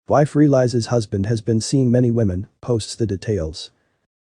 Wife realizes husband has been seeing many women, posts the details.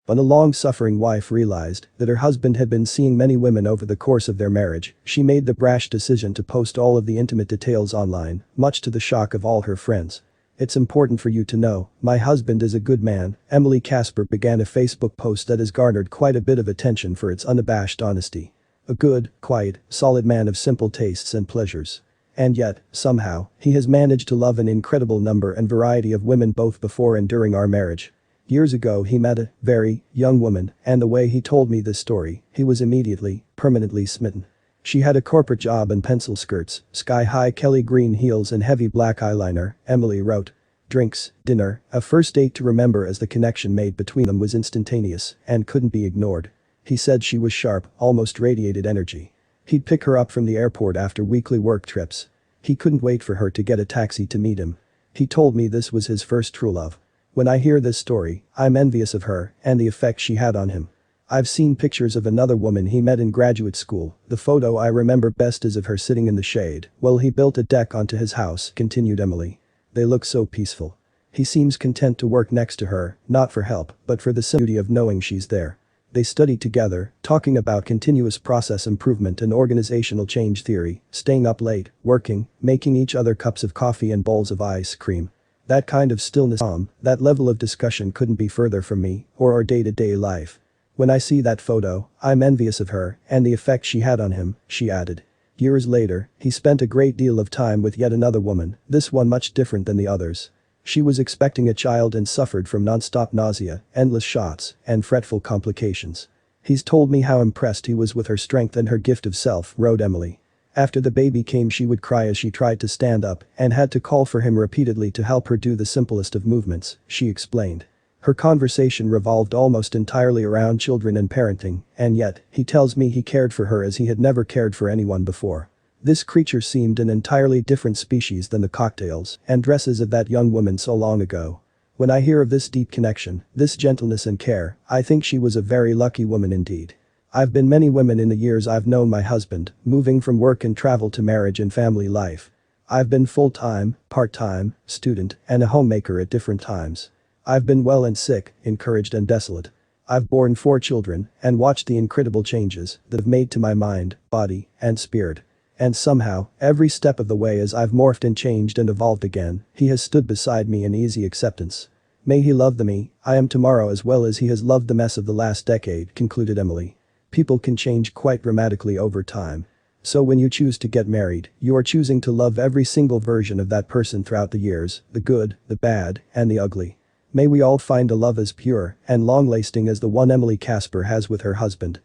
When a long-suffering wife realized that her husband had been seeing many women over the course of their marriage, she made the brash decision to post all of the intimate details online, much to the shock of all her friends. "It's important for you to know, my husband is a good man," Emily Casper began a Facebook post that has garnered quite a bit of attention for its unabashed honesty. "A good, quiet, solid man of simple tastes and pleasures. And yet, somehow, he has managed to love an incredible number and variety of women both before and during our marriage. Years ago he met a very young woman, and the way he told me this story, he was immediately, permanently smitten. She had a corporate job and pencil skirts, sky-high Kelly green heels and heavy black eyeliner," Emily wrote. "Drinks, dinner, a first date to remember as the connection made between them was instantaneous and couldn't be ignored. He said she was sharp, almost radiated energy. He'd pick her up from the airport after weekly work trips. He couldn't wait for her to get a taxi to meet him. He told me this was his first true love. When I hear this story, I'm envious of her and the effect she had on him. I've seen pictures of another woman he met in graduate school. The photo I remember best is of her sitting in the shade while he built a deck onto his house," continued Emily. "They look so peaceful. He seems content to work next to her, not for help, but for the simple beauty of knowing she's there." They studied together, talking about continuous process improvement and organizational change theory, staying up late, working, making each other cups of coffee and bowls of ice cream. "That kind of stillness, that level of discussion couldn't be further from me or our day-to-day life. When I see that photo, I'm envious of her and the effect she had on him," she added. Years later, he spent a great deal of time with yet another woman, this one much different than the others. She was expecting a child and suffered from non-stop nausea, endless shots, and fretful complications. "He's told me how impressed he was with her strength and her gift of self," wrote Emily. "After the baby came she would cry as she tried to stand up and had to call for him repeatedly to help her do the simplest of movements," she explained. Her conversation revolved almost entirely around children and parenting, and yet, he tells me he cared for her as he had never cared for anyone before. This creature seemed an entirely different species than the cocktails and dresses of that young woman so long ago. When I hear of this deep connection, this gentleness and care, I think she was a very lucky woman indeed. I've been many women in the years I've known my husband, moving from work and travel to marriage and family life. I've been full-time, part-time, student, and a homemaker at different times. I've been well and sick, encouraged and desolate. I've borne 4 children and watched the incredible changes that have made to my mind, body, and spirit. And somehow, every step of the way as I've morphed and changed and evolved again, he has stood beside me in easy acceptance. May he love the me I am tomorrow as well as he has loved the mess of the last decade," concluded Emily. "People can change quite dramatically over time. So when you choose to get married, you are choosing to love every single version of that person throughout the years, the good, the bad, and the ugly. May we all find a love as pure and long-lasting as the one Emily Casper has with her husband."